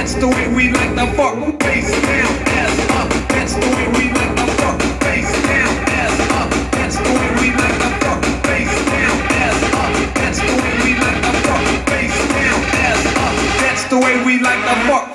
That's the way we like the fuck. Face down, ass up. That's the way we like the fuck. Face down, ass up. That's the way we like the fuck. Face down, ass up. That's the way we like the fuck. Face down, ass up. That's the way we like the fuck.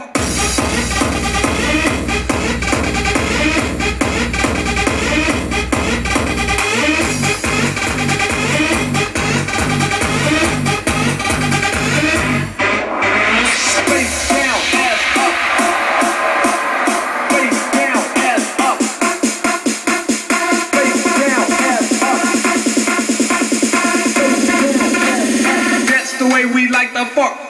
The way we like the fuck.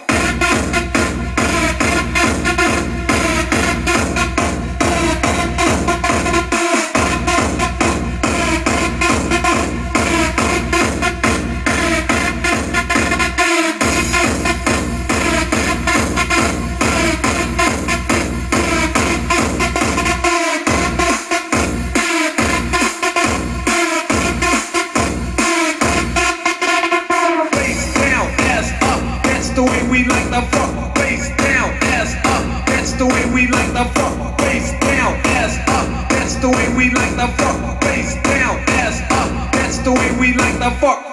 The way we like the fuck, face down, ass up. That's the way we like the fuck, face down, ass up. That's the way we like the fuck, face down, ass up. That's the way we like the fuck.